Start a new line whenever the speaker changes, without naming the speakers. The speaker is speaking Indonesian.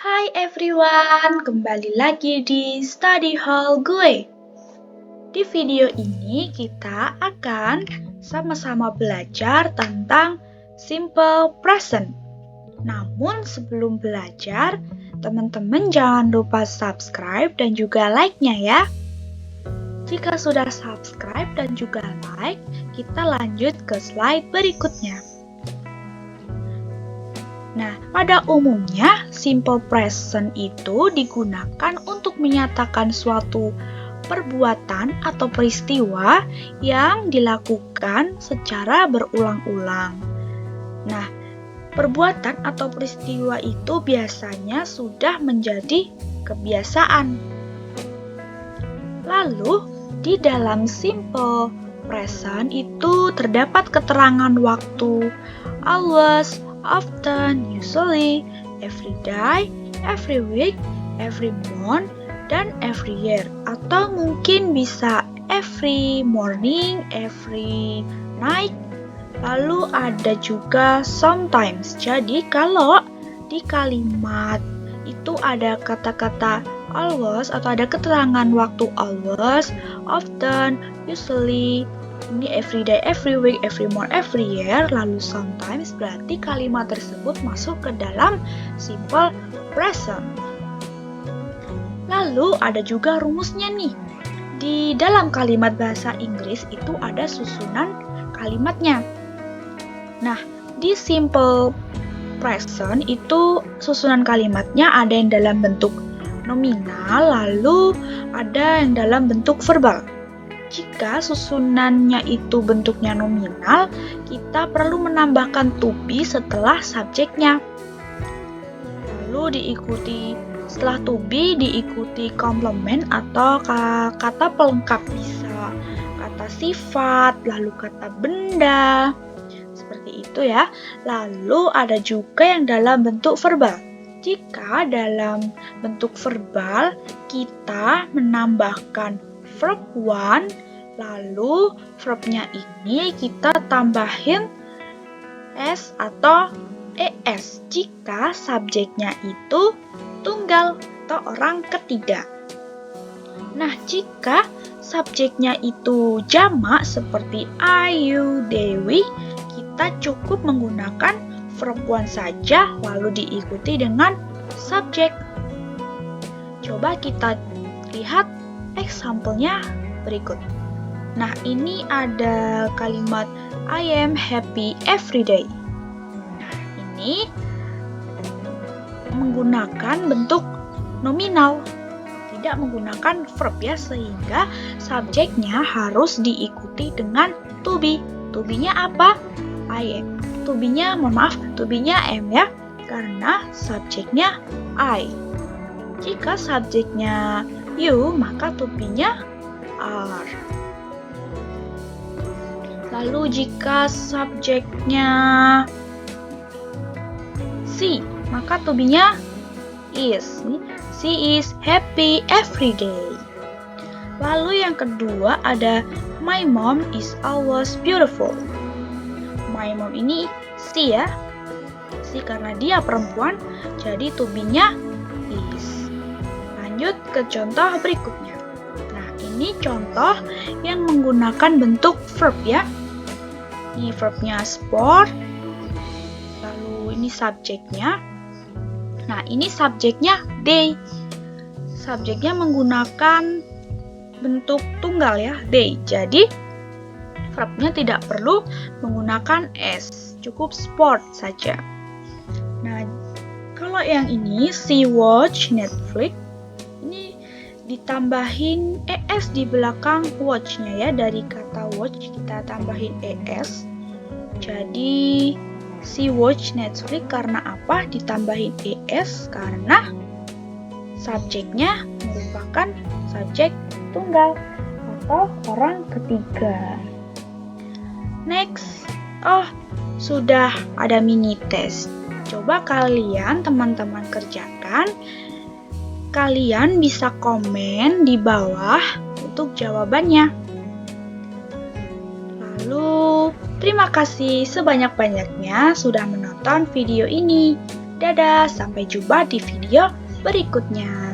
Hai everyone, kembali lagi di study hall gue. Di video ini kita akan sama-sama belajar tentang simple present. Namun sebelum belajar, teman-teman jangan lupa subscribe dan juga like-nya ya. Jika sudah subscribe dan juga like, kita lanjut ke slide berikutnya. Nah, pada umumnya, simple present itu digunakan untuk menyatakan suatu perbuatan atau peristiwa yang dilakukan secara berulang-ulang. Nah, perbuatan atau peristiwa itu biasanya sudah menjadi kebiasaan. Lalu, di dalam simple present itu terdapat keterangan waktu, always, often, usually, every day, every week, every month, dan every year. Atau mungkin bisa every morning, every night. Lalu ada juga sometimes. Jadi kalau di kalimat itu ada kata-kata always atau ada keterangan waktu always, often, usually, ini every day, every week, every month, every year, lalu sometimes, berarti kalimat tersebut masuk ke dalam simple present. Lalu ada juga rumusnya nih. Di dalam kalimat bahasa Inggris itu ada susunan kalimatnya. Nah, di simple present itu susunan kalimatnya ada yang dalam bentuk nominal, lalu ada yang dalam bentuk verbal. Jika susunannya itu bentuknya nominal, kita perlu menambahkan to be setelah subjeknya. Lalu setelah to be diikuti komplement atau kata pelengkap, bisa kata sifat, lalu kata benda, seperti itu ya. Lalu ada juga yang dalam bentuk verbal. Jika dalam bentuk verbal, kita menambahkan verb one, lalu verbnya ini kita tambahin s atau es jika subjeknya itu tunggal atau orang ketiga. Nah, jika subjeknya itu jamak seperti I, you, Dewi, kita cukup menggunakan verb one saja lalu diikuti dengan subjek. Coba kita lihat example-nya berikut. Nah, ini ada kalimat I am happy every day. Nah, ini menggunakan bentuk nominal, tidak menggunakan verb ya, sehingga subjeknya harus diikuti dengan to be. To be-nya apa? I am. To be-nya, to be-nya am ya, karena subjeknya I. Jika subjeknya you, maka to be-nya are. Lalu jika subjeknya she, maka to be-nya is. She is happy every day. Lalu yang kedua ada my mom is always beautiful. My mom ini she ya. She karena dia perempuan, jadi to be-nya is. Lanjut ke contoh berikutnya. Nah, ini contoh yang menggunakan bentuk verb ya. Ini verbnya sport. Lalu ini subjeknya. Nah, ini subjeknya they. Subjeknya menggunakan bentuk tunggal ya, they. Jadi, verbnya tidak perlu menggunakan s, cukup sport saja. Nah, kalau yang ini, she watch Netflix, ini ditambahin es di belakang watch-nya ya, dari kata watch kita tambahin es. Jadi, she watch Netflix karena apa? Ditambahin es karena subjeknya merupakan subjek tunggal atau orang ketiga. Next, sudah ada mini test. Coba kalian teman-teman kerjakan. Kalian bisa komen di bawah untuk jawabannya. Lalu, terima kasih sebanyak-banyaknya sudah menonton video ini. Dadah, sampai jumpa di video berikutnya.